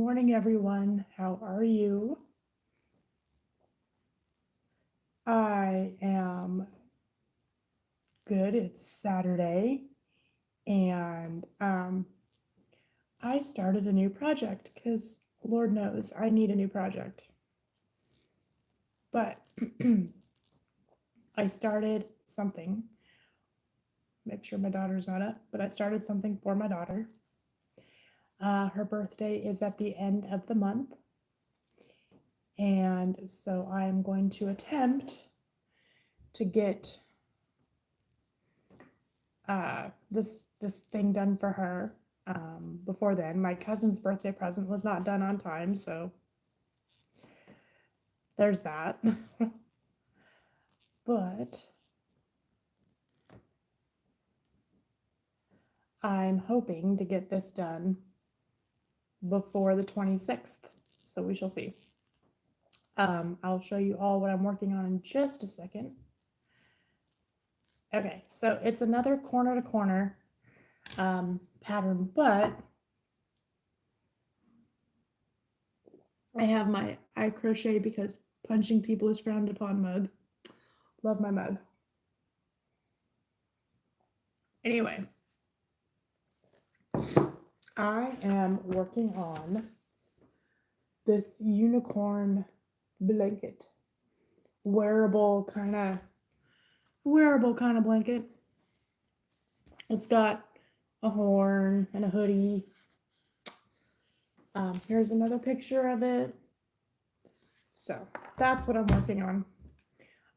morning, everyone. How are you? I am good. It's Saturday, and I started a new project because Lord knows I need a new project. But I started something. Make sure my daughter's not up, but I started something for my daughter. Her birthday is at the end of the month. And so I am going to attempt to get this thing done for her before then. My cousin's birthday present was not done on time, so there's that. But I'm hoping to get this done before the 26th, so we shall see. I'll show you all what I'm working on in just a second. Okay, so it's another corner to corner pattern, but I have my I crochet because punching people is frowned upon mug. Love my mug. Anyway, I am working on this unicorn blanket, wearable kind of blanket. It's got a horn and a hoodie. Here's another picture of it. So that's what I'm working on.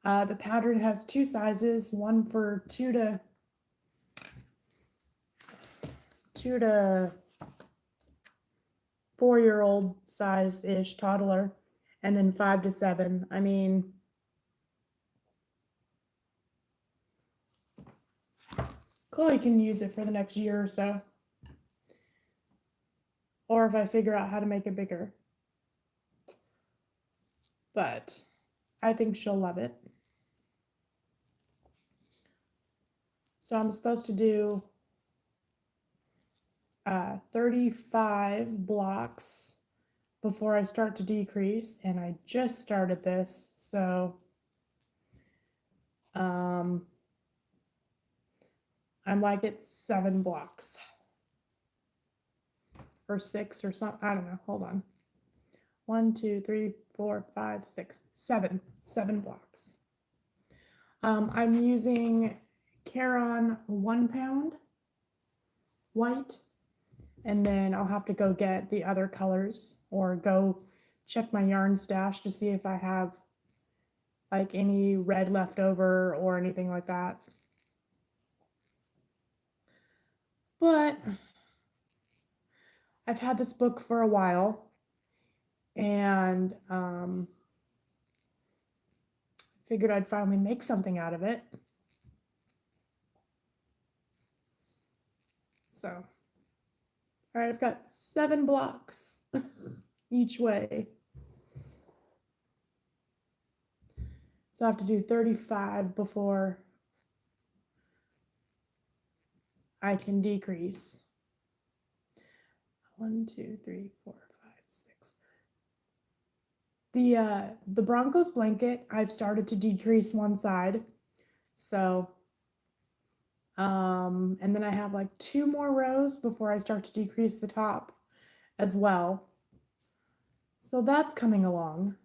The pattern has two sizes, one for 2 to 4-year-old size-ish toddler, and then 5 to 7. I mean, Chloe can use it for the next year or so. Or if I figure out how to make it bigger. But I think she'll love it. So I'm supposed to do 35 blocks before I start to decrease, and I just started this, so I'm like at 7 blocks or 6 or something. I don't know. Hold on. 1, 2, 3, 4, 5, 6, 7 blocks. I'm using Caron 1 pound white, and then I'll have to go get the other colors or go check my yarn stash to see if I have like any red left over or anything like that. But I've had this book for a while, and figured I'd finally make something out of it. So, all right, I've got 7 blocks each way. So I have to do 35 before I can decrease. 1, 2, 3, 4, 5, 6. The Broncos blanket, I've started to decrease one side. So, and then I have like 2 more rows before I start to decrease the top as well. So that's coming along.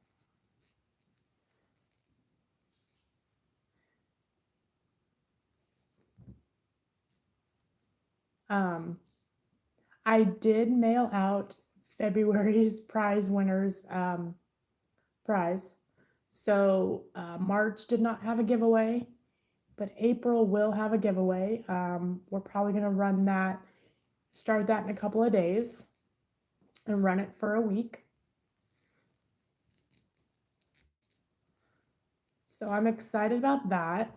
I did mail out February's prize winners prize. So March did not have a giveaway, but April will have a giveaway. We're probably going to run that, start that in a couple of days and run it for a week. So I'm excited about that.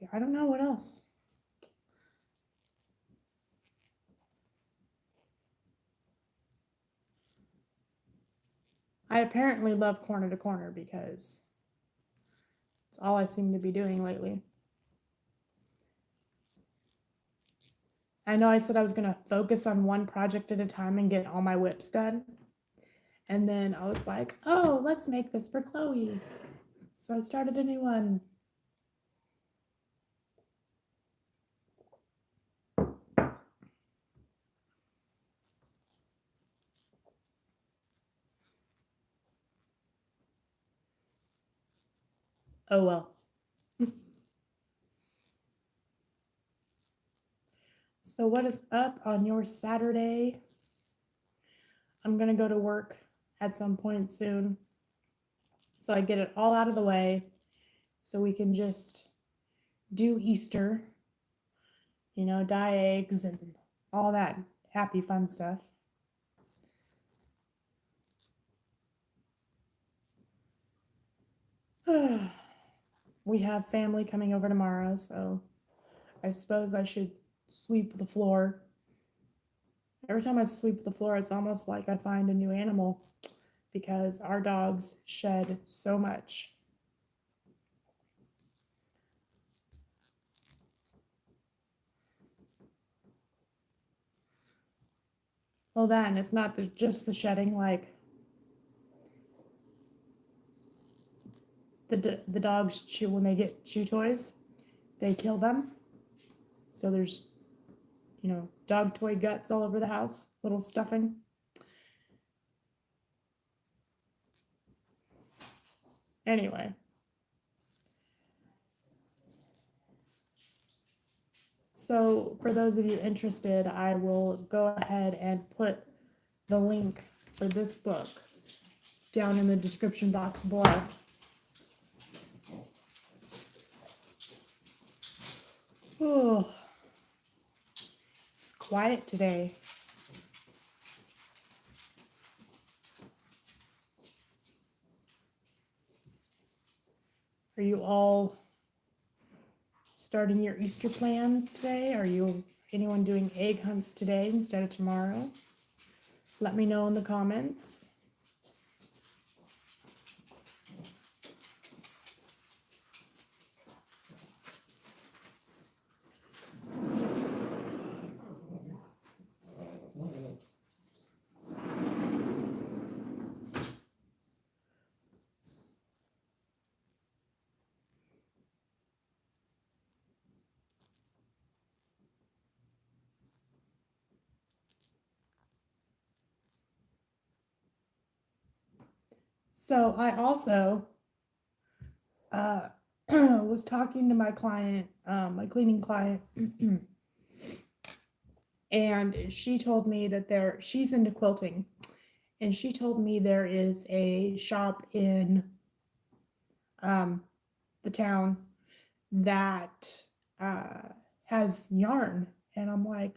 Yeah, I don't know what else. I apparently love corner to corner because it's all I seem to be doing lately. I know I said I was going to focus on one project at a time and get all my whips done. And then I was like, oh, let's make this for Chloe. So I started a new one. Oh well. So what is up on your Saturday? I'm going to go to work at some point soon. So I get it all out of the way so we can just do Easter, you know, dye eggs and all that happy fun stuff. We have family coming over tomorrow, so I suppose I should sweep the floor. Every time I sweep the floor, it's almost like I find a new animal because our dogs shed so much. Well, then it's not just the shedding, like the dogs chew when they get chew toys, they kill them. So there's, you know, dog toy guts all over the house, little stuffing. Anyway. So for those of you interested, I will go ahead and put the link for this book down in the description box below. Oh, it's quiet today. Are you all starting your Easter plans today? Are you anyone doing egg hunts today instead of tomorrow? Let me know in the comments. So I also was talking to my client, my cleaning client, and she told me that she's into quilting, and she told me there is a shop in the town that has yarn, and I'm like,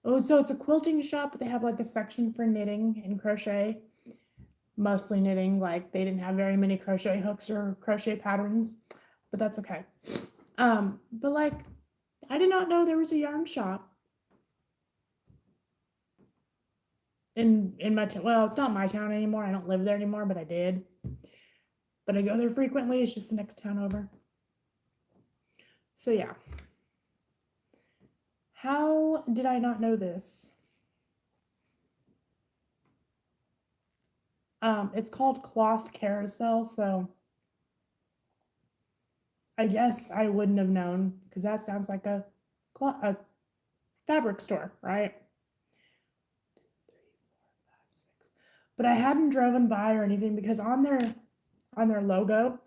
oh, so it's a quilting shop, but they have like a section for knitting and crochet, mostly knitting. Like they didn't have very many crochet hooks or crochet patterns, but that's okay. But like, I did not know there was a yarn shop in my town. Well, it's not my town anymore. I don't live there anymore, but I did. But I go there frequently. It's just the next town over. So yeah. How did I not know this? It's called Cloth Carousel, so I guess I wouldn't have known because that sounds like a fabric store, right? But I hadn't driven by or anything because on their logo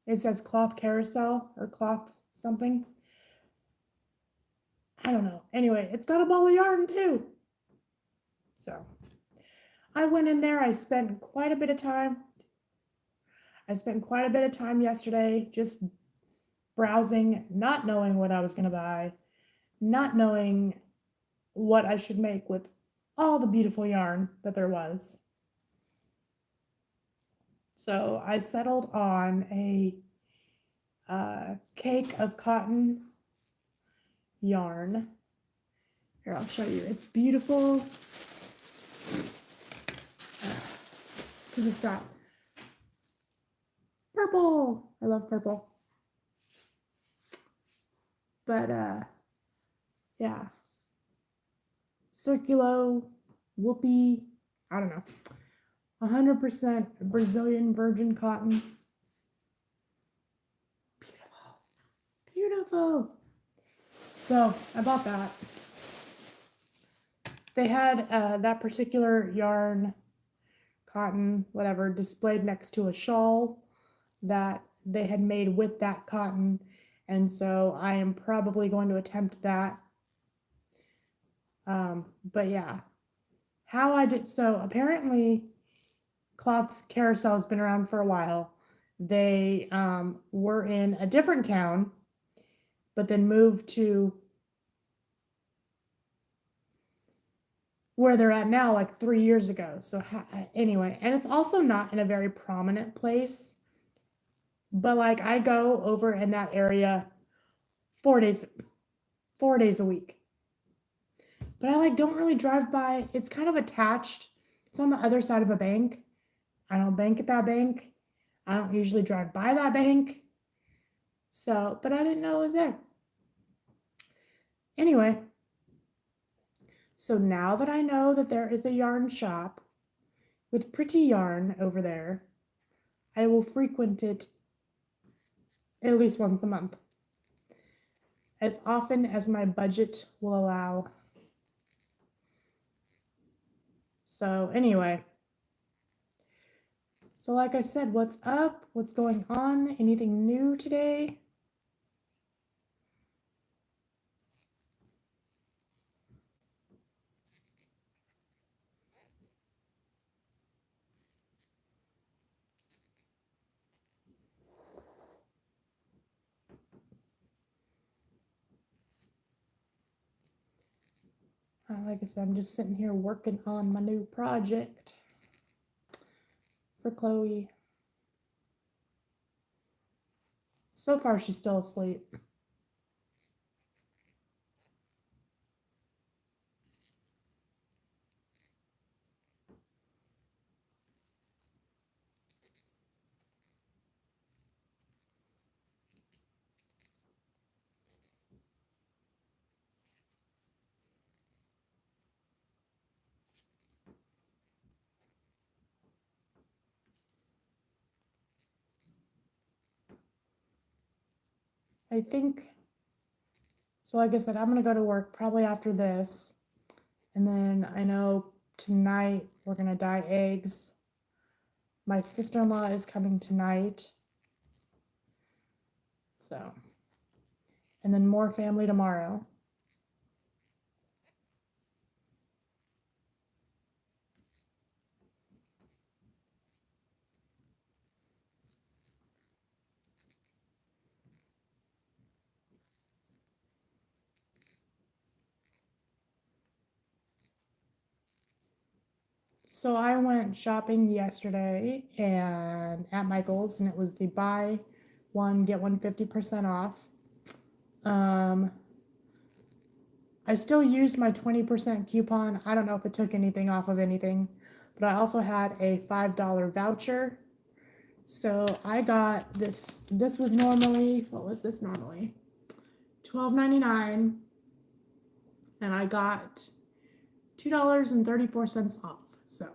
it says Cloth Carousel or Cloth something. I don't know. Anyway, it's got a ball of yarn too. So I went in there. I spent quite a bit of time yesterday just browsing, not knowing what I was going to buy, not knowing what I should make with all the beautiful yarn that there was. So I settled on a cake of cotton yarn. Here, I'll show you. It's beautiful. Because it's got purple. I love purple. But yeah. Circulo, Whoopee, I don't know. 100% Brazilian virgin cotton. Beautiful. Beautiful. So I bought that. They had that particular yarn, cotton, whatever, displayed next to a shawl that they had made with that cotton. And so I am probably going to attempt that. But yeah, how I did, so apparently Cloths Carousel has been around for a while. They were in a different town, but then moved to where they're at now, like 3 years ago. So anyway, and it's also not in a very prominent place, but like I go over in that area 4 days a week. But I like don't really drive by. It's kind of attached. It's on the other side of a bank. I don't bank at that bank. I don't usually drive by that bank. So, but I didn't know it was there. Anyway, so now that I know that there is a yarn shop with pretty yarn over there, I will frequent it at least once a month, as often as my budget will allow. So anyway, so like I said, what's up? What's going on? Anything new today? Like I said, I'm just sitting here working on my new project for Chloe. So far, she's still asleep. I think, so like I said, I'm going to go to work probably after this. And then I know tonight we're going to dye eggs. My sister-in-law is coming tonight. So, and then more family tomorrow. So I went shopping yesterday and at Michael's, and it was the buy one get one 50% off. I still used my 20% coupon. I don't know if it took anything off of anything, but I also had a $5 voucher. So I got this. This was normally, what was this normally? $12.99, and I got $2.34 off. So,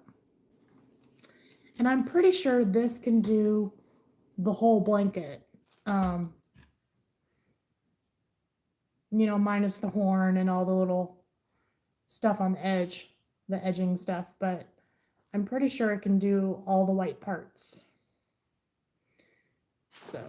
and I'm pretty sure this can do the whole blanket. You know, minus the horn and all the little stuff on the edge, the edging stuff, but I'm pretty sure it can do all the white parts. So.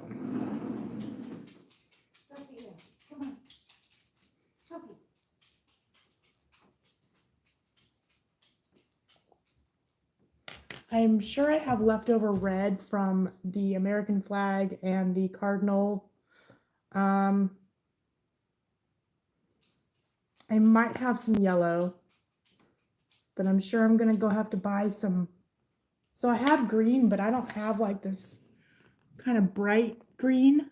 I'm sure I have leftover red from the American flag and the cardinal. I might have some yellow, but I'm sure I'm gonna go have to buy some. So I have green, but I don't have like this kind of bright green.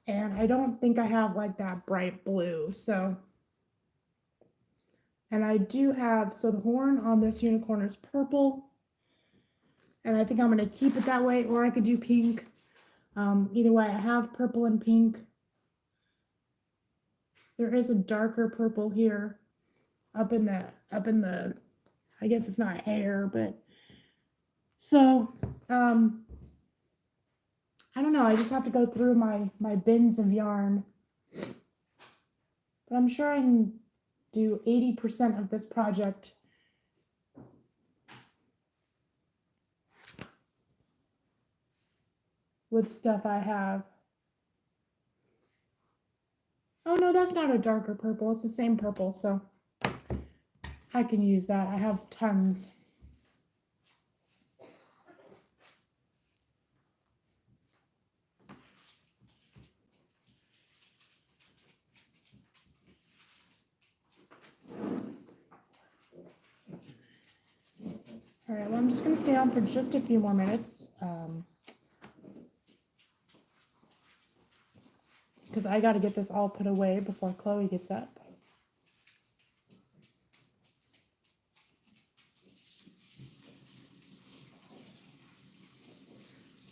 And I don't think I have like that bright blue. So, and I do have, so the horn on this unicorn is purple. And I think I'm gonna keep it that way, or I could do pink. Either way, I have purple and pink. There is a darker purple here. up in the, I guess it's not hair, but so, I don't know. I just have to go through my bins of yarn, but I'm sure I can do 80% of this project with stuff I have. Oh no, that's not a darker purple. It's the same purple, so I can use that. I have tons. All right, well, I'm just going to stay on for just a few more minutes because I got to get this all put away before Chloe gets up.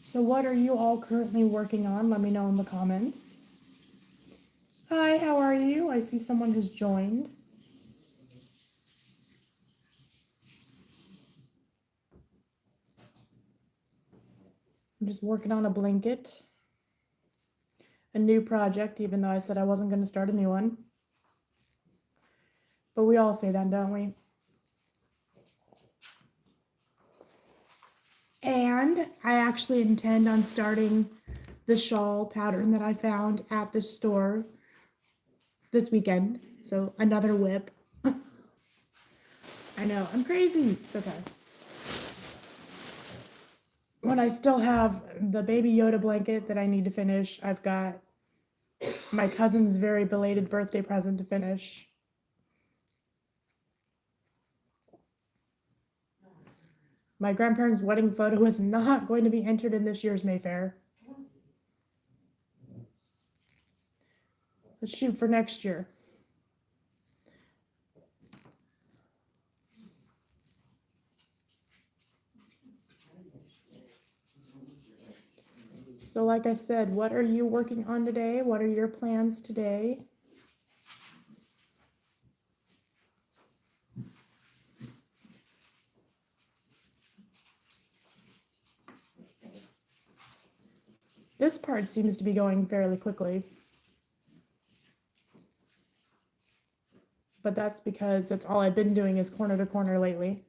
So what are you all currently working on? Let me know in the comments. Hi, how are you? I see someone has joined. I'm just working on a blanket. A new project, even though I said I wasn't going to start a new one. But we all say that, don't we? And I actually intend on starting the shawl pattern that I found at the store this weekend. So another whip. I know, I'm crazy. It's okay. When I still have the Baby Yoda blanket that I need to finish, I've got my cousin's very belated birthday present to finish. My grandparents' wedding photo is not going to be entered in this year's Mayfair. Let's shoot for next year. So like I said, what are you working on today? What are your plans today? This part seems to be going fairly quickly. But that's because that's all I've been doing is corner to corner lately.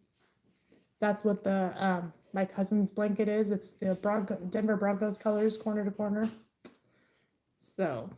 That's what the my cousin's blanket is. It's the Denver Broncos colors, corner to corner. So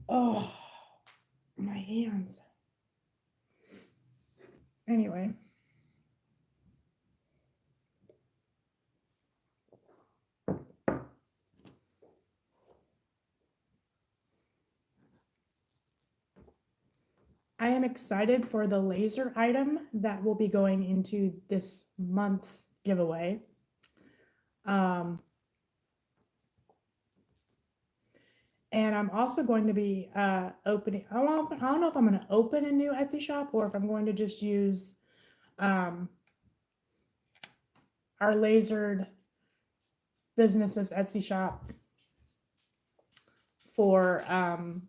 oh, my hands. Anyway. I am excited for the laser item that will be going into this month's giveaway. And I'm also going to be opening, I don't know if I'm going to open a new Etsy shop or if I'm going to just use our lasered businesses Etsy shop for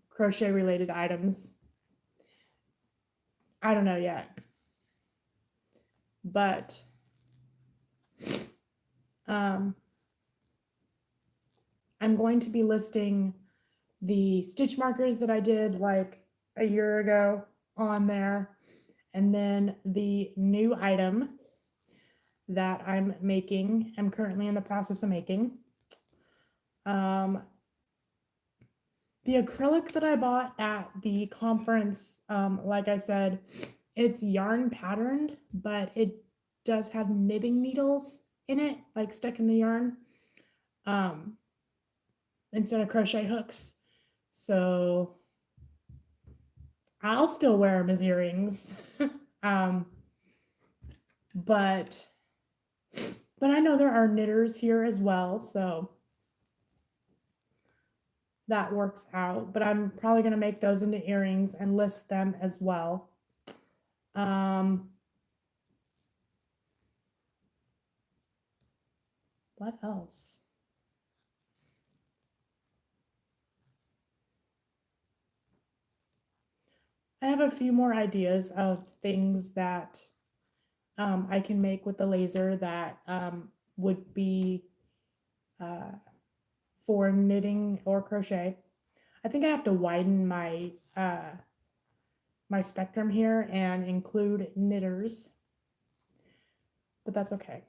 crochet related items. I don't know yet. But I'm going to be listing the stitch markers that I did like a year ago on there, and then the new item that I'm currently in the process of making. The acrylic that I bought at the conference, like I said, it's yarn patterned, but it does have knitting needles in it, like stuck in the yarn, um, instead of crochet hooks. So I'll still wear them as earrings. um, but I know there are knitters here as well, so that works out. But I'm probably going to make those into earrings and list them as well. What else? I have a few more ideas of things that I can make with the laser that would be for knitting or crochet. I think I have to widen my my spectrum here and include knitters, but that's okay.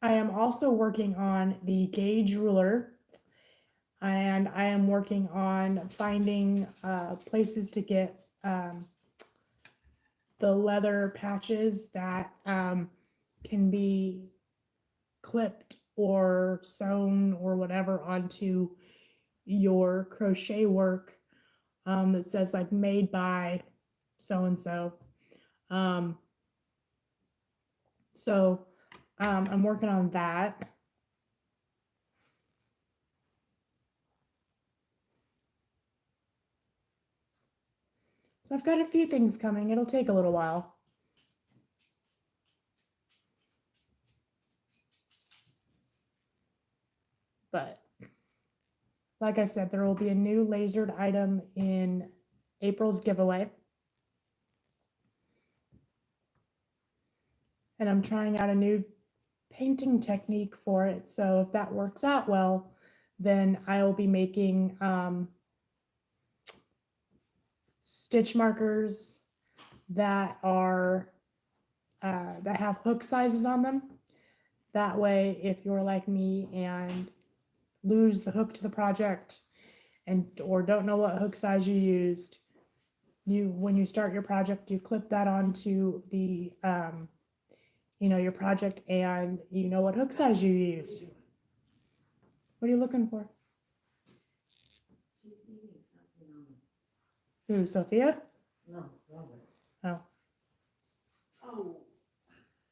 I am also working on the gauge ruler, and I am working on finding places to get the leather patches that can be clipped or sewn or whatever onto your crochet work that says like made by so and so. So I'm working on that. So I've got a few things coming. It'll take a little while. But like I said, there will be a new lasered item in April's giveaway. And I'm trying out a new painting technique for it. So if that works out well, then I will be making stitch markers that are that have hook sizes on them. That way, if you're like me and lose the hook to the project and or don't know what hook size you used, you when you start your project, you clip that onto the your project, and you know what hook size you used. What are you looking for? Who, Sophia? No, Robert. Oh. Oh.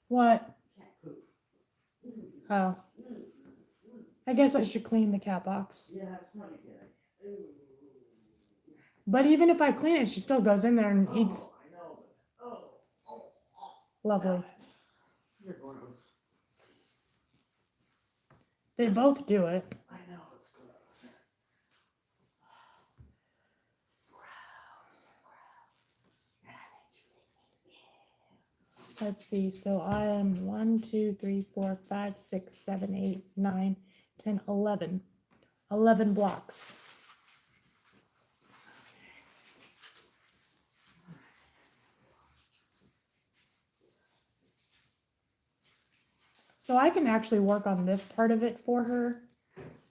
What? Cat poop. Oh. I guess I should clean the cat box. Yeah, that's funny. Yeah. But even if I clean it, she still goes in there and eats. I know. Oh. Lovely. You're gross. They both do it. I know, it's gross. Let's see. So I am 1, 2, 3, 4, 5, 6, 7, 8, 9, 10, 11. 11 blocks. So I can actually work on this part of it for her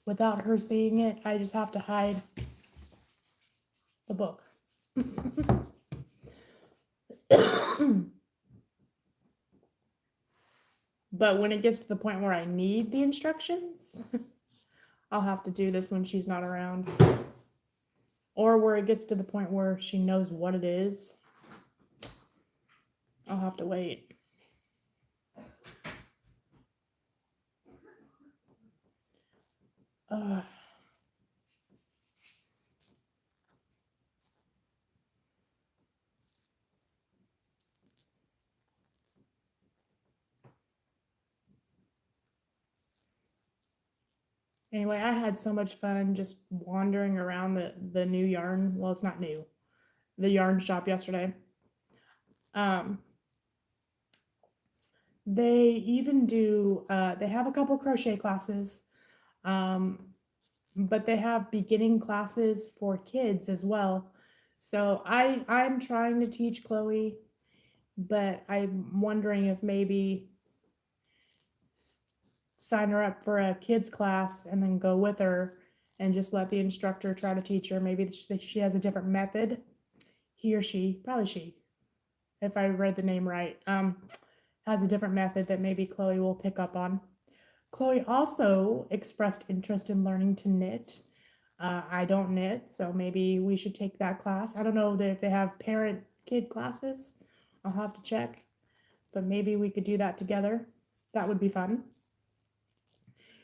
without her seeing it. I just have to hide the book. But when it gets to the point where I need the instructions, I'll have to do this when she's not around. Or where it gets to the point where she knows what it is, I'll have to wait. Anyway, I had so much fun just wandering around the new yarn. Well, it's not new. The yarn shop yesterday. They even do, they have a couple crochet classes, but they have beginning classes for kids as well. So I'm trying to teach Chloe, but I'm wondering if maybe sign her up for a kids class and then go with her and just let the instructor try to teach her. Maybe she has a different method. He or she, probably she, if I read the name right, have has a different method that maybe Chloe will pick up on. Chloe also expressed interest in learning to knit. I don't knit, so maybe we should take that class. I don't know if they have parent-kid classes. I'll have to check, but maybe we could do that together. That would be fun.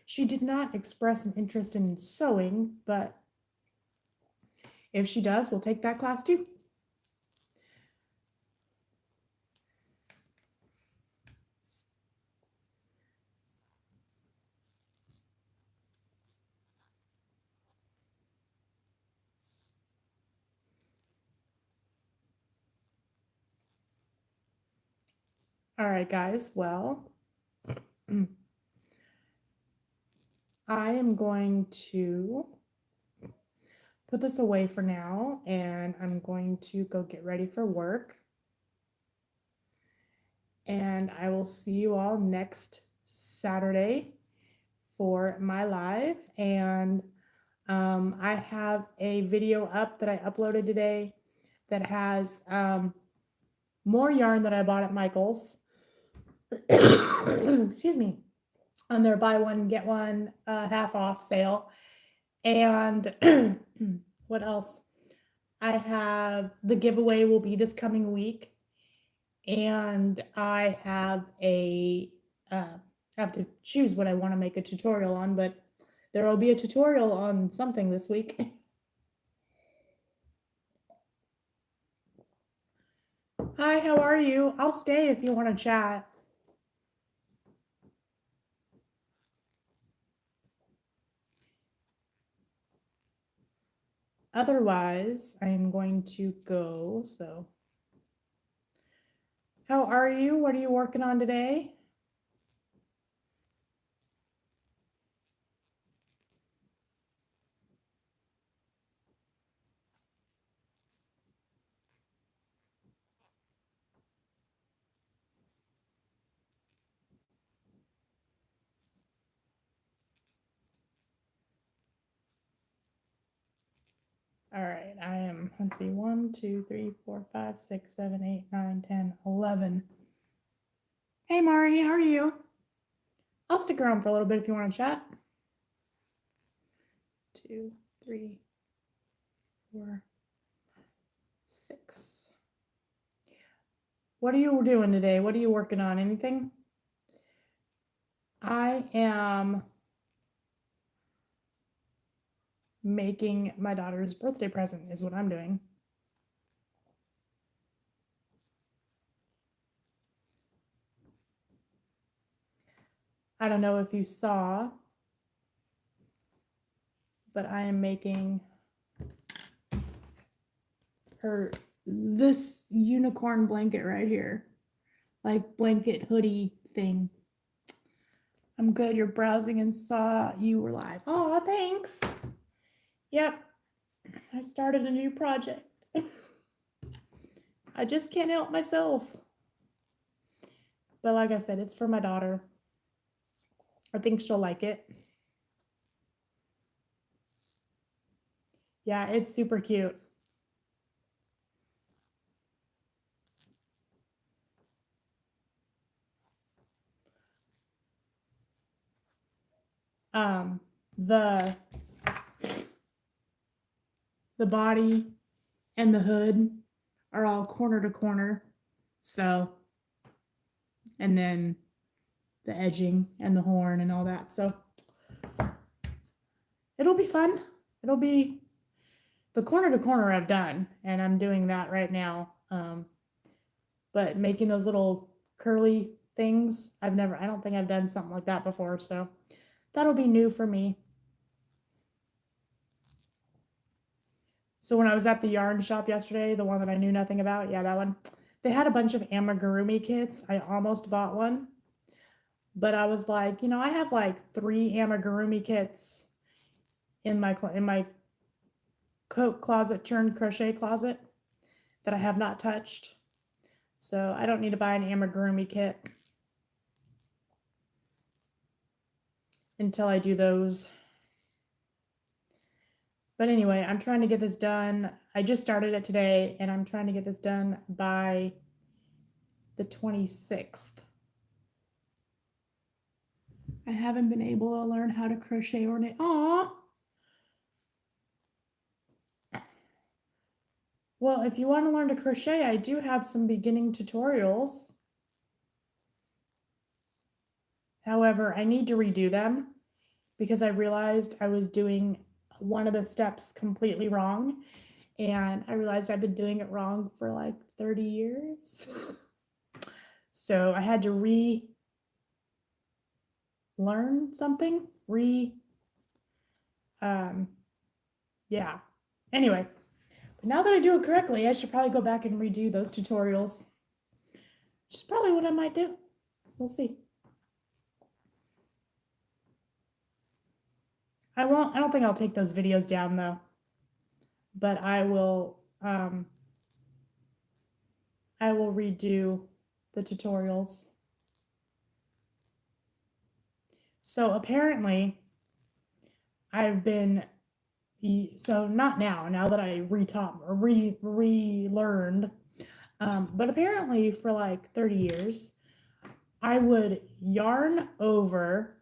She did not express an interest in sewing, but if she does, we'll take that class too. All right, guys. Well, I am going to put this away for now, and I'm going to go get ready for work. And I will see you all next Saturday for my live. And I have a video up that I uploaded today that has more yarn that I bought at Michael's. Excuse me. On their buy one, get one half off sale. And what else? I have the giveaway will be this coming week. And I have I have to choose what I want to make a tutorial on, but there will be a tutorial on something this week. Hi, how are you? I'll stay if you want to chat. Otherwise, I am going to go. So, how are you? What are you working on today? All right, I am, let's see, 1, 2, 3, 4, 5, 6, 7, 8, 9, 10, 11. Hey, Mari, how are you? I'll stick around for a little bit if you want to chat. 2, 3, 4, 6. What are you doing today? What are you working on? Anything? I am making my daughter's birthday present is what I'm doing. I don't know if you saw, but I am making her this unicorn blanket right here, like blanket hoodie thing. I'm good. You're browsing and saw you were live. Oh, thanks. Yep. I started a new project. I just can't help myself. But like I said, it's for my daughter. I think she'll like it. Yeah, it's super cute. The body and the hood are all corner to corner. So, and then the edging and the horn and all that. So it'll be fun. It'll be the corner to corner I've done, and I'm doing that right now. But making those little curly things, I don't think I've done something like that before. So that'll be new for me. So when I was at the yarn shop yesterday, the one that I knew nothing about, yeah, that one, they had a bunch of amigurumi kits. I almost bought one, but I was like, I have like 3 amigurumi kits in my coat closet turned crochet closet that I have not touched. So I don't need to buy an amigurumi kit until I do those. But anyway, I'm trying to get this done. I just started it today, and I'm trying to get this done by the 26th. I haven't been able to learn how to crochet or knit. Aw. Well, if you want to learn to crochet, I do have some beginning tutorials. However, I need to redo them because I realized I was doing one of the steps completely wrong. And I realized I've been doing it wrong for like 30 years. So I had to relearn something. Yeah. Anyway, but now that I do it correctly, I should probably go back and redo those tutorials. Which is probably what I might do. We'll see. I don't think I'll take those videos down though. But I will redo the tutorials. So apparently I've been, so not now that I relearned, but apparently for like 30 years, I would yarn over,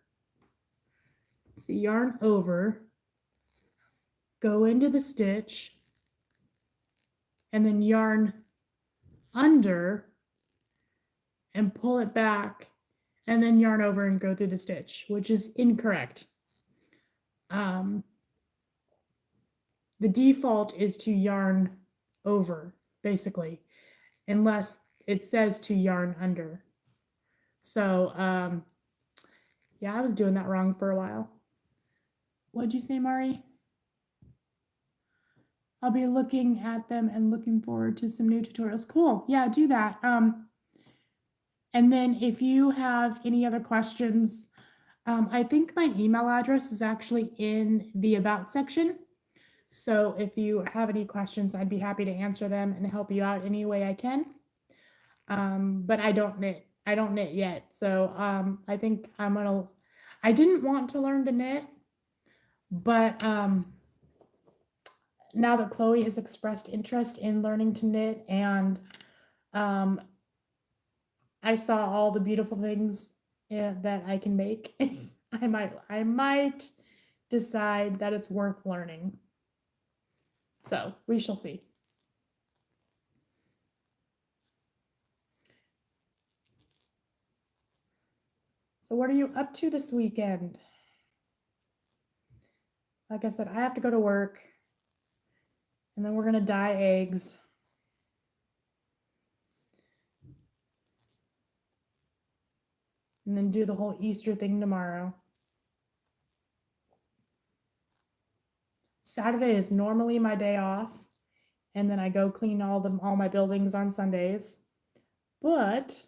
go into the stitch, and then yarn under and pull it back, and then yarn over and go through the stitch, which is incorrect. The default is to yarn over, basically, unless it says to yarn under. So, yeah, I was doing that wrong for a while. What'd you say, Mari? I'll be looking at them and looking forward to some new tutorials. Cool. Yeah, do that. And then if you have any other questions, I think my email address is actually in the About section. So if you have any questions, I'd be happy to answer them and help you out any way I can. But I don't knit. I don't knit yet. So I think I didn't want to learn to knit, but now that Chloe has expressed interest in learning to knit, and I saw all the beautiful things that I can make, I might decide that it's worth learning. So we shall see. So what are you up to this weekend? Like I said, I have to go to work, and then we're going to dye eggs. And then do the whole Easter thing tomorrow. Saturday is normally my day off, and then I go clean all my buildings on Sundays. But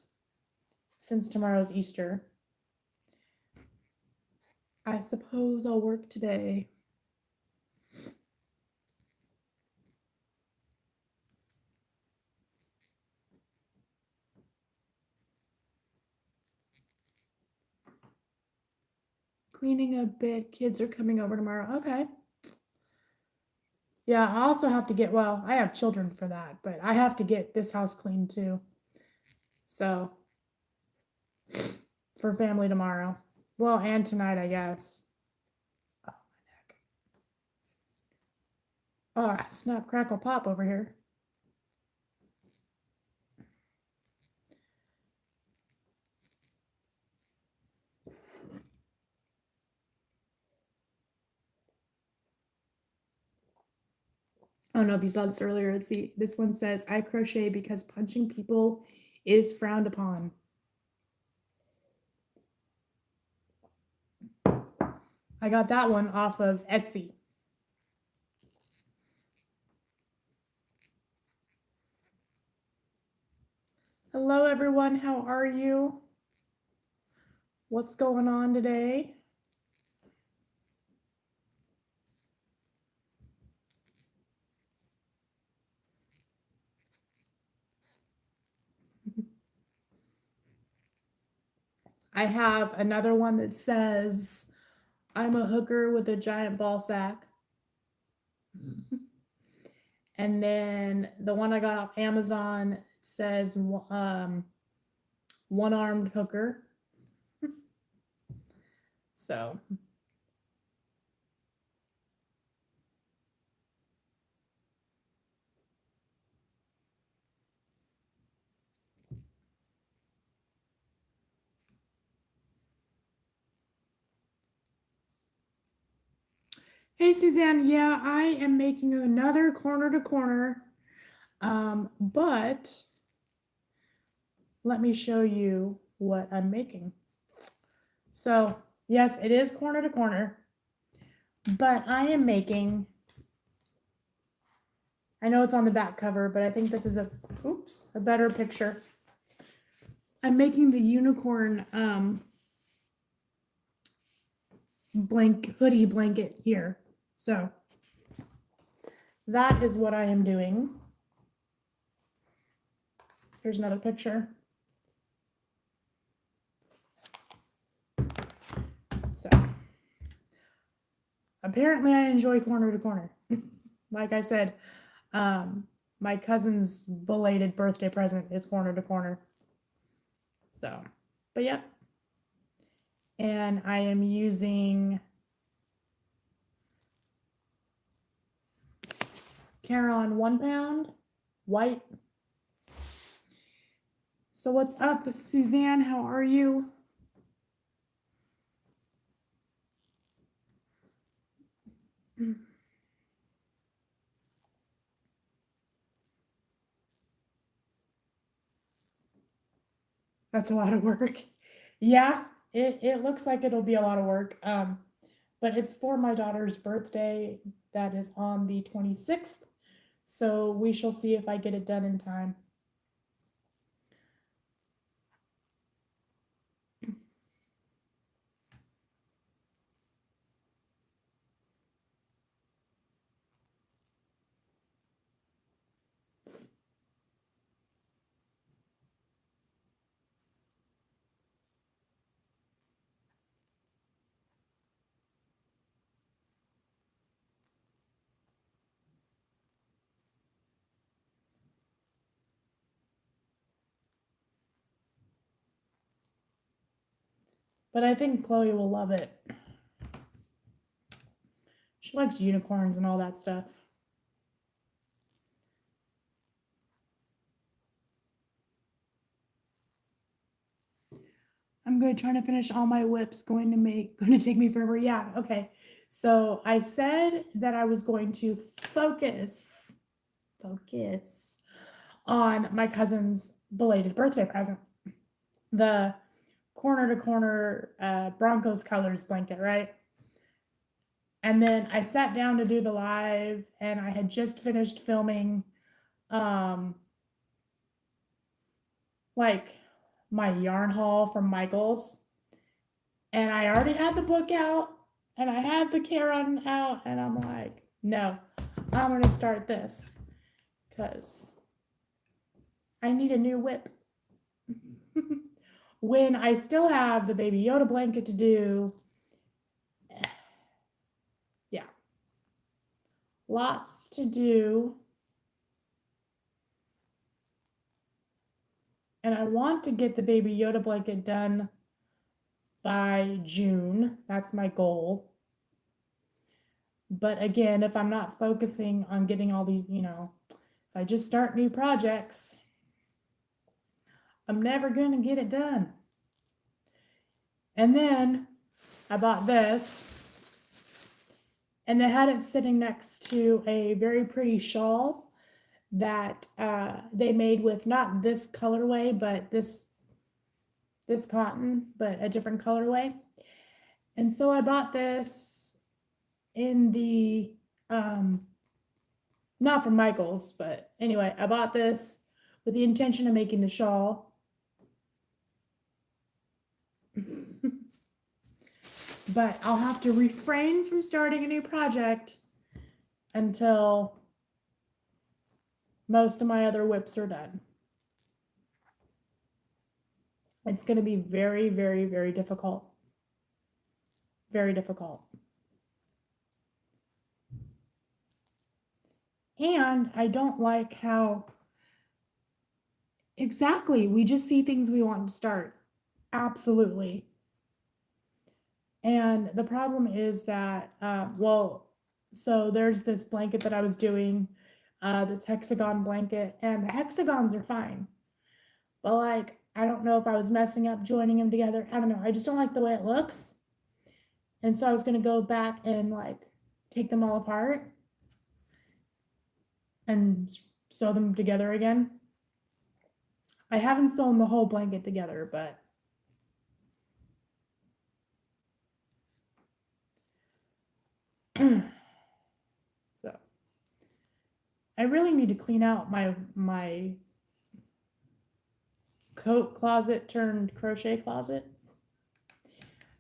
since tomorrow's Easter, I suppose I'll work today. Cleaning a bit. Kids are coming over tomorrow. Okay. Yeah, I also have to get, well, I have children for that, but I have to get this house clean too. So, for family tomorrow. Well, and tonight, I guess. Oh, my neck. Oh, snap, crackle, pop over here. I don't know if you saw this earlier. Let's see. This one says, I crochet because punching people is frowned upon. I got that one off of Etsy. Hello, everyone. How are you? What's going on today? I have another one that says, I'm a hooker with a giant ball sack. And then the one I got off Amazon says one-armed hooker. So hey Suzanne, yeah, I am making another corner to corner, but let me show you what I'm making. So yes, it is corner to corner, but I am making, I know it's on the back cover, but I think this is a better picture. I'm making the unicorn hoodie blanket here. So that is what I am doing. Here's another picture. So apparently I enjoy corner to corner. Like I said, my cousin's belated birthday present is corner to corner. So, but yep. And I am using Caron 1 pound white. So what's up, Suzanne? How are you? That's a lot of work. Yeah, it looks like it'll be a lot of work. But it's for my daughter's birthday that is on the 26th. So we shall see if I get it done in time. But I think Chloe will love it. She likes unicorns and all that stuff. I'm good trying to finish all my whips. Going to take me forever. Yeah, okay. So I said that I was going to focus on my cousin's belated birthday present. The corner to corner Broncos colors blanket, right? And then I sat down to do the live and I had just finished filming like my yarn haul from Michaels. And I already had the book out and I had the Caron out and I'm like, no, I'm going to start this because I need a new whip. When I still have the Baby Yoda blanket to do. Yeah. Lots to do. And I want to get the Baby Yoda blanket done by June. That's my goal. But again, if I'm not focusing on getting all these, if I just start new projects, I'm never going to get it done. And then I bought this, and they had it sitting next to a very pretty shawl that they made with not this colorway, but this cotton, but a different colorway. And so I bought this in the not from Michaels, but anyway, I bought this with the intention of making the shawl. But I'll have to refrain from starting a new project until most of my other whips are done. It's going to be very, very, very difficult. Very difficult. And I don't like how exactly we just see things we want to start. Absolutely. And the problem is that, well, so there's this blanket that I was doing, this hexagon blanket, and the hexagons are fine. But like, I don't know if I was messing up joining them together. I don't know. I just don't like the way it looks. And so I was going to go back and like take them all apart and sew them together again. I haven't sewn the whole blanket together, but so I really need to clean out my coat closet turned crochet closet.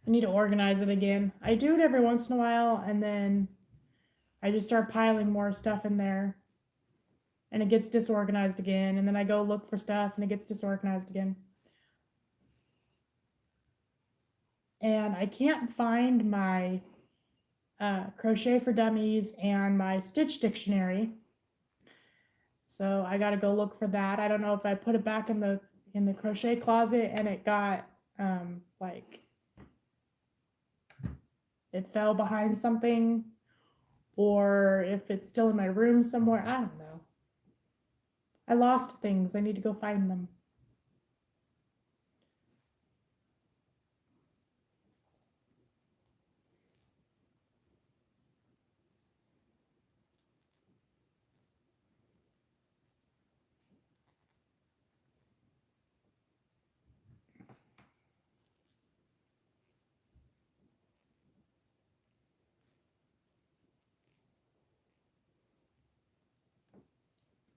I need to organize it again. I do it every once in a while, and then I just start piling more stuff in there, and it gets disorganized again, and then I go look for stuff and it gets disorganized again. And I can't find my Crochet for Dummies and my Stitch Dictionary. So I got to go look for that. I don't know if I put it back in the crochet closet and it got like it fell behind something, or if it's still in my room somewhere. I don't know. I lost things. I need to go find them.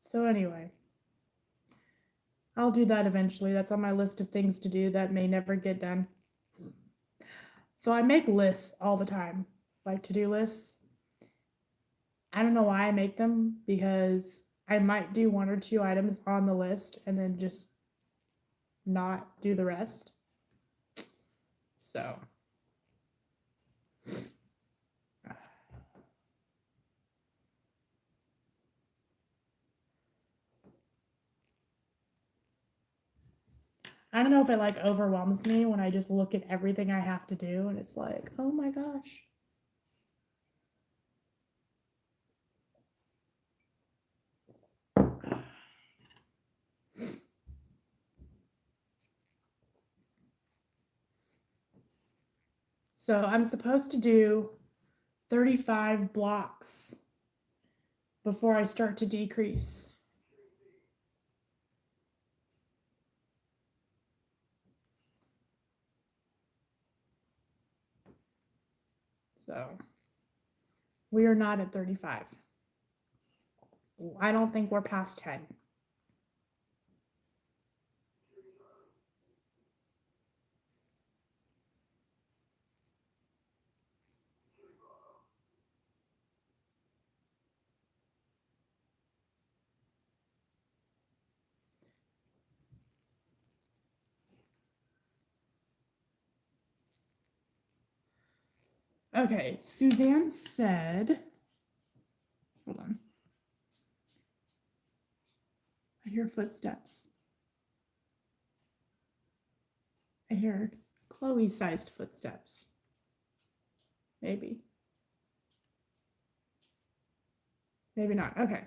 So anyway, I'll do that eventually. That's on my list of things to do that may never get done. So I make lists all the time, like to-do lists. I don't know why I make them, because I might do 1 or 2 items on the list and then just not do the rest. So I don't know if it like overwhelms me when I just look at everything I have to do and it's like, oh my gosh. So I'm supposed to do 35 blocks before I start to decrease. So we are not at 35. I don't think we're past 10. Okay, Suzanne said, hold on. I hear footsteps. I hear Chloe-sized footsteps. Maybe. Maybe not. Okay.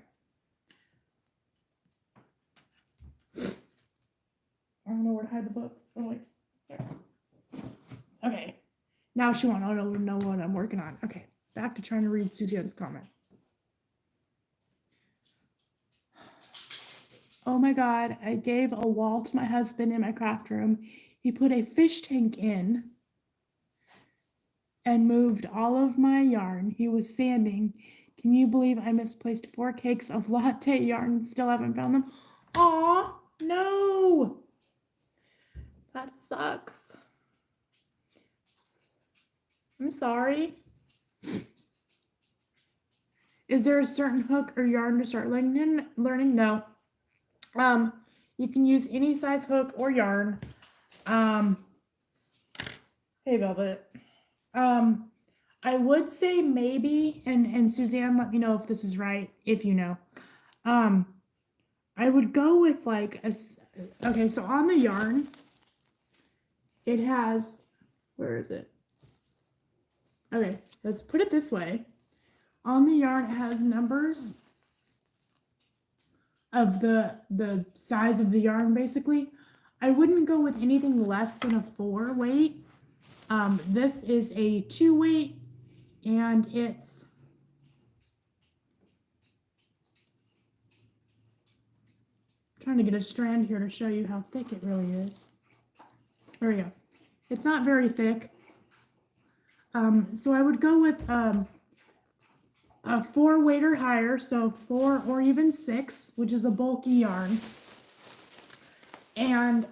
I don't know where to hide the book. Oh, wait. There. Okay. Now she won't know what I'm working on. Okay. Back to trying to read Suzanne's comment. Oh my God. I gave a wall to my husband in my craft room. He put a fish tank in and moved all of my yarn. He was sanding. Can you believe I misplaced 4 cakes of latte yarn and still haven't found them? Aw, no. That sucks. I'm sorry. Is there a certain hook or yarn to start learning? No. You can use any size hook or yarn. Hey, Velvet. I would say maybe, and Suzanne, let me know if this is right, if you know. I would go with like okay, so on the yarn, it has, where is it? Okay, let's put it this way. On the yarn, it has numbers of the size of the yarn, basically. I wouldn't go with anything less than a 4 weight. This is a 2 weight, and it's trying to get a strand here to show you how thick it really is. There we go. It's not very thick. So I would go with a 4 weight or higher, so 4 or even 6, which is a bulky yarn. And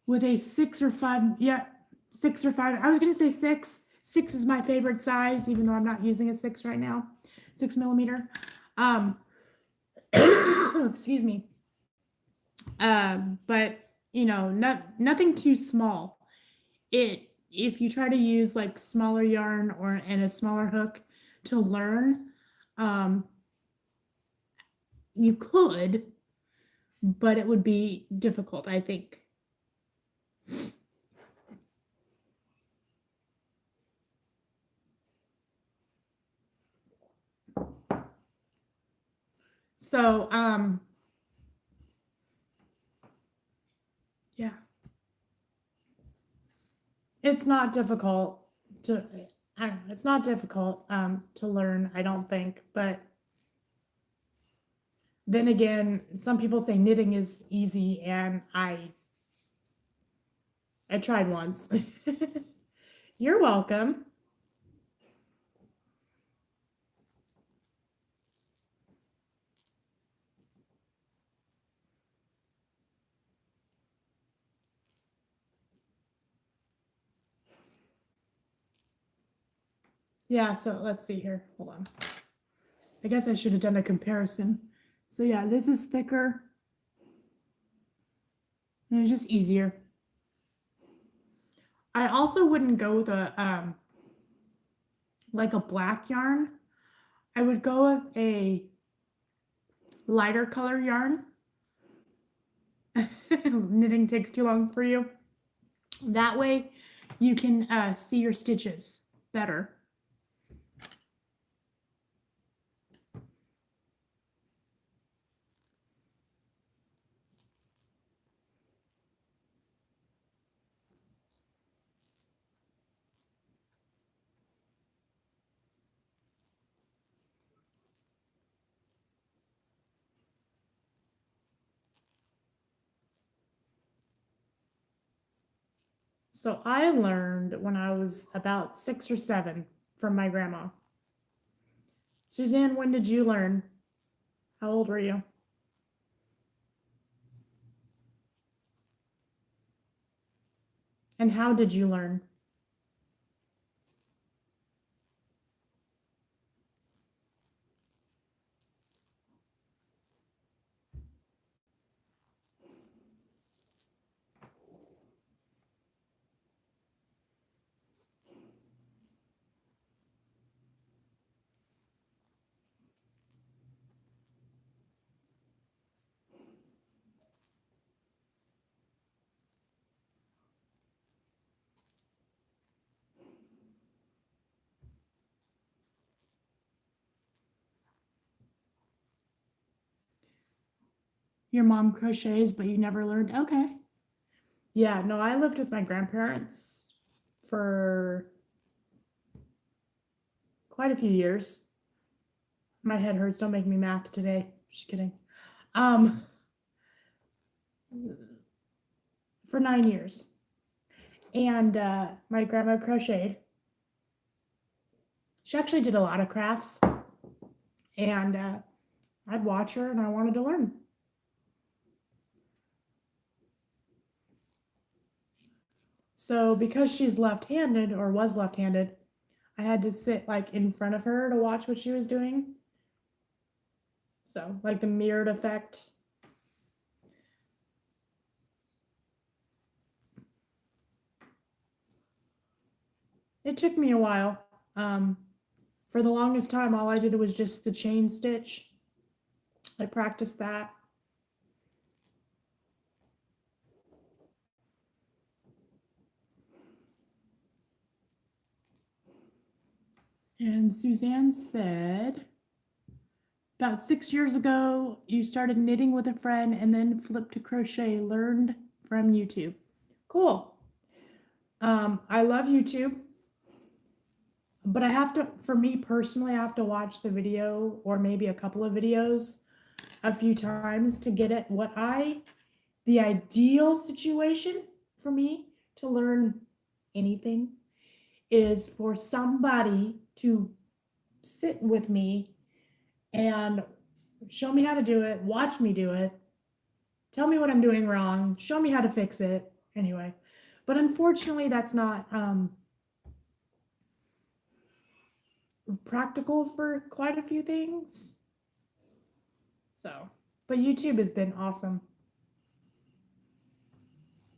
with a 6 or 5, yeah, 6 or 5. I was gonna say 6. 6 is my favorite size, even though I'm not using a 6 right now. 6 millimeter. Excuse me. But you know, nothing too small. If you try to use like smaller yarn or and a smaller hook to learn, you could, but it would be difficult, I think. So, yeah. It's not difficult to, I don't know, it's not difficult to learn, I don't think, but then again, some people say knitting is easy, and I tried once. You're welcome. Yeah, so let's see here. Hold on. I guess I should have done a comparison. So yeah, this is thicker. And it's just easier. I also wouldn't go with a like a black yarn. I would go with a lighter color yarn. Knitting takes too long for you. That way you can see your stitches better. So I learned when I was about 6 or 7 from my grandma. Suzanne, when did you learn? How old were you? And how did you learn? Your mom crochets, but you never learned? Okay. Yeah, no, I lived with my grandparents for quite a few years. My head hurts. Don't make me math today. Just kidding. Um, for 9 years. And my grandma crocheted. She actually did a lot of crafts. And I'd watch her and I wanted to learn. So because she's left-handed or was left-handed, I had to sit like in front of her to watch what she was doing. So like the mirrored effect. It took me a while. For the longest time, all I did was just the chain stitch. I practiced that. And Suzanne said, about 6 years ago, you started knitting with a friend and then flipped to crochet, learned from YouTube. Cool. I love YouTube, but I have to, for me personally, I have to watch the video or maybe a couple of videos a few times to get it. The ideal situation for me to learn anything is for somebody to sit with me and show me how to do it, watch me do it, tell me what I'm doing wrong, show me how to fix it. Anyway, but unfortunately, that's not practical for quite a few things. So, but YouTube has been awesome.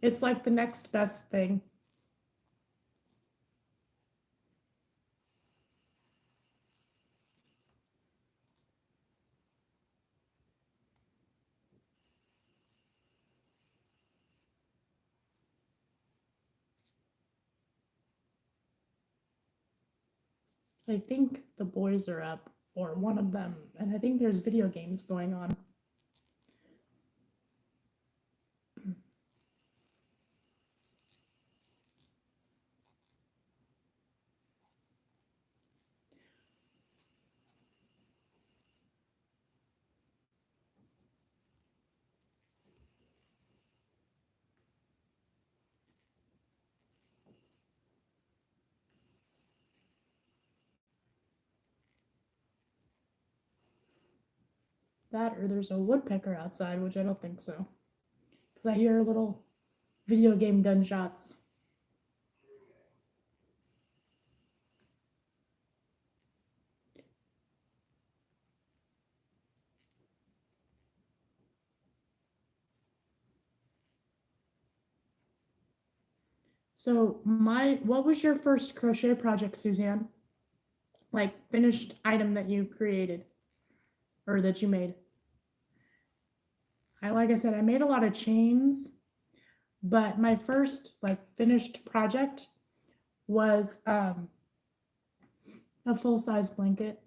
It's like the next best thing. I think the boys are up, or one of them, and I think there's video games going on. That or there's a woodpecker outside, which I don't think so. Because I hear little video game gunshots. So what was your first crochet project, Suzanne? Like finished item that you created or that you made? Like I said, I made a lot of chains, but my first like finished project was a full-size blanket.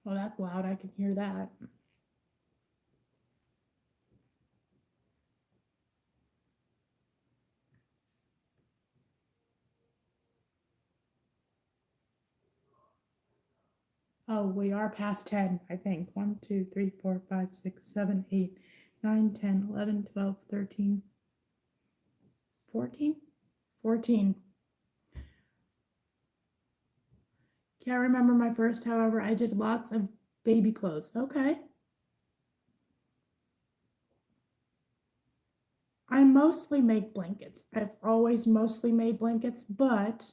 Oh, that's loud. I can hear that. Oh, we are past 10, I think. 1, 2, 3, 4, 5, 6, 7, 8, 9, 10, 11, 12, 13, 14? 14. Can't remember my first, however, I did lots of baby clothes. Okay. I mostly make blankets. I've always mostly made blankets, but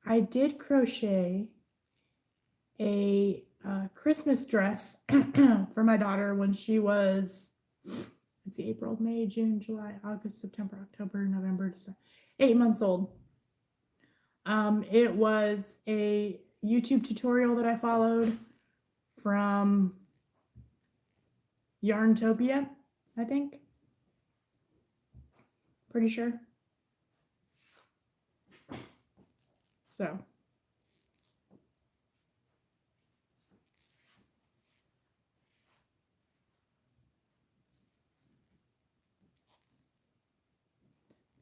I did crochet a Christmas dress for my daughter when she was, let's see, April, May, June, July, August, September, October, November, December, 8 months old. It was a YouTube tutorial that I followed from Yarntopia, I think. Pretty sure. So.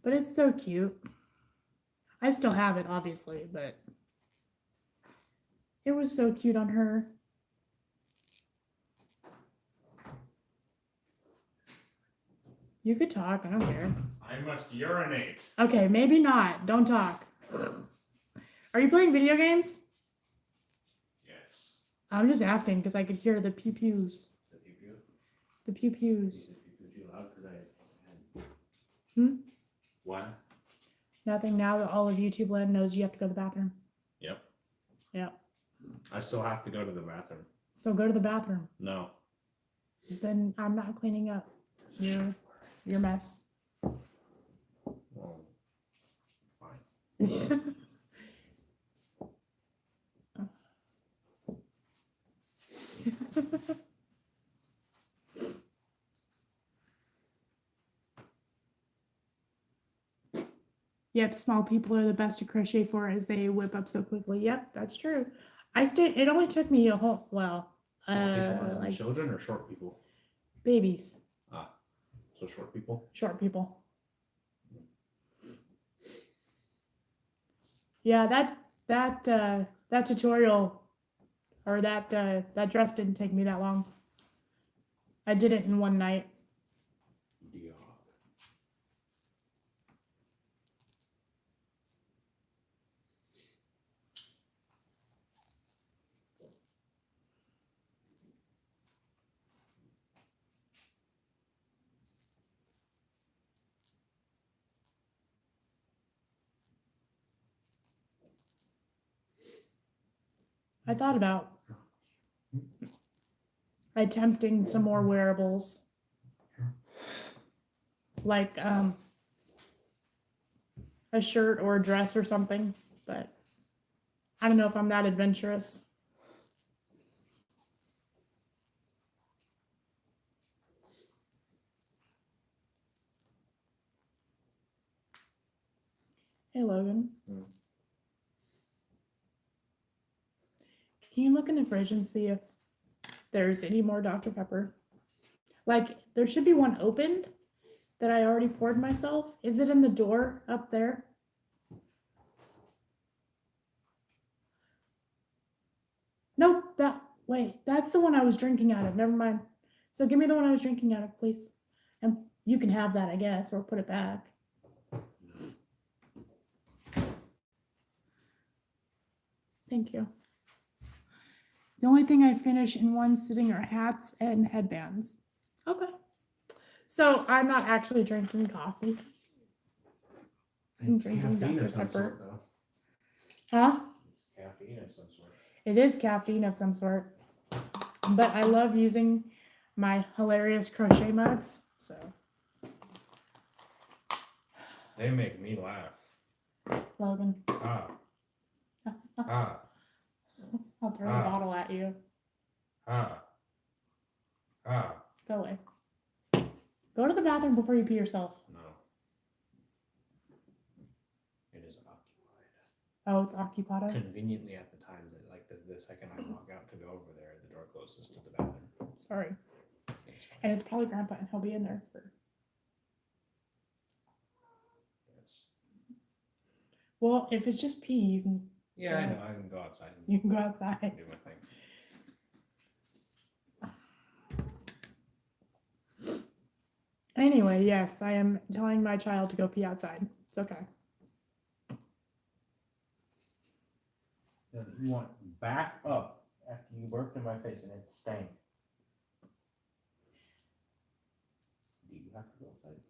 But it's so cute. I still have it, obviously, but it was so cute on her. You could talk, I don't care. I must urinate. Okay, maybe not. Don't talk. Are you playing video games? Yes. I'm just asking because I could hear the pew pews. The pew pew? The pew pews. Is the pew pew too loud? Because I had... Hmm? What? Nothing. Now that all of YouTube land knows you have to go to the bathroom. Yep. Yep. I still have to go to the bathroom. So go to the bathroom. No. then I'm not cleaning up your mess. Well, fine. Yep, small people are the best to crochet for as they whip up so quickly. Yep, that's true. It only took me a whole, Small people as in like children or short people? babies, So short people? short people. Yeah, that tutorial or that dress didn't take me that long. I did it in one night. Yeah. I thought about attempting some more wearables, like a shirt or a dress or something, but I don't know if I'm that adventurous. Hey, Logan. Can you look in the fridge and see if there's any more Dr. Pepper? Like, there should be one opened that I already poured myself. Is it in the door up there? Nope, wait, that's the one I was drinking out of. Never mind. So give me the one I was drinking out of, please. And you can have that, I guess, or put it back. Thank you. The only thing I finish in one sitting are hats and headbands. Okay. So I'm not actually drinking coffee. I'm It's drinking caffeine Dr. of some Pepper. sort, though. Huh? It's caffeine of some sort. It is caffeine of some sort. But I love using my hilarious crochet mugs. So They make me laugh. Logan, Ah. Ah. I'll throw the bottle at you. Ah. Ah. Go away. Go to the bathroom before you pee yourself. No. It is occupied. Oh, it's occupied. Conveniently at the time that, like, the second I walk out to go over there, the door closes to the bathroom. Sorry. It's fine. And it's probably Grandpa, and he'll be in there for. Yes. Well, if it's just pee, you can. Yeah, I know. I can go outside and You can go outside. do my thing. Anyway, yes, I am telling my child to go pee outside. It's okay. You want back up after you burped in my face and it stank. Do you have to go outside?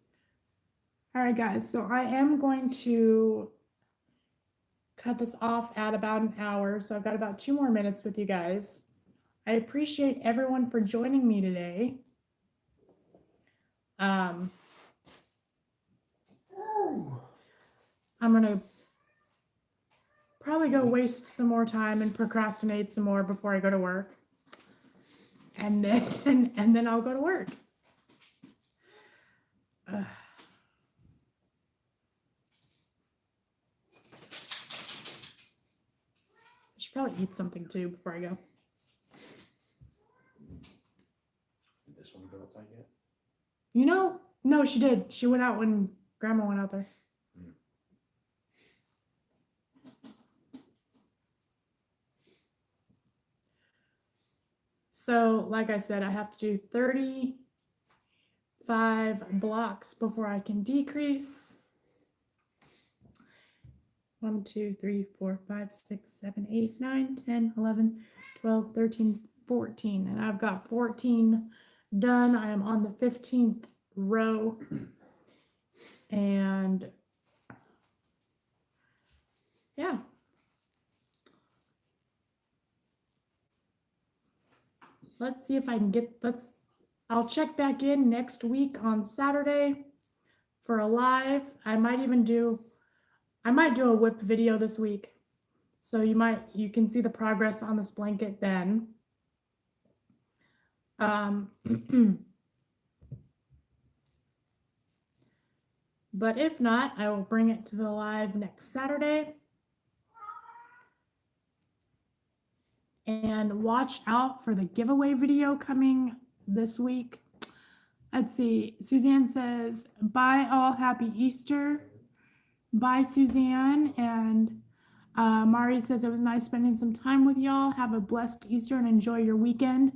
All right, guys. So I am going to cut this off at about an hour. So I've got about 2 more minutes with you guys. I appreciate everyone for joining me today. I'm gonna probably go waste some more time and procrastinate some more before I go to work, and then I'll go to work. I should probably eat something too before I go. Did this one go outside yet? You know, no, she did. She went out when Grandma went out there. So, like I said, I have to do 35 blocks before I can decrease. 1, 2, 3, 4, 5, 6, 7, 8, 9, 10, 11, 12, 13, 14. And I've got 14 done. I am on the 15th row. And yeah. Let's see if I can get, let's I'll check back in next week on Saturday for a live. I might do a whip video this week. So you can see the progress on this blanket then. But if not, I will bring it to the live next Saturday. And watch out for the giveaway video coming this week. Let's see. Suzanne says, bye all, happy Easter. Bye, Suzanne. And Mari says, it was nice spending some time with y'all. Have a blessed Easter and enjoy your weekend.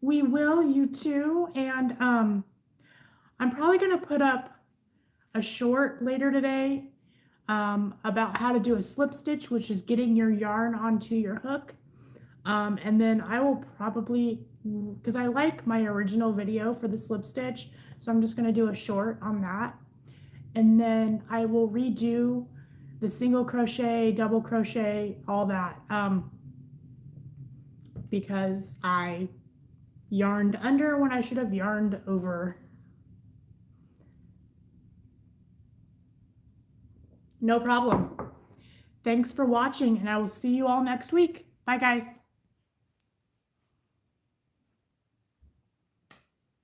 We will, you too. And I'm probably going to put up a short later today about how to do a slip stitch, which is getting your yarn onto your hook. And then I will probably, because I like my original video for the slip stitch, so I'm just going to do a short on that. And then I will redo the single crochet, double crochet, all that, because I yarned under when I should have yarned over. No problem. Thanks for watching, and I will see you all next week. Bye, guys.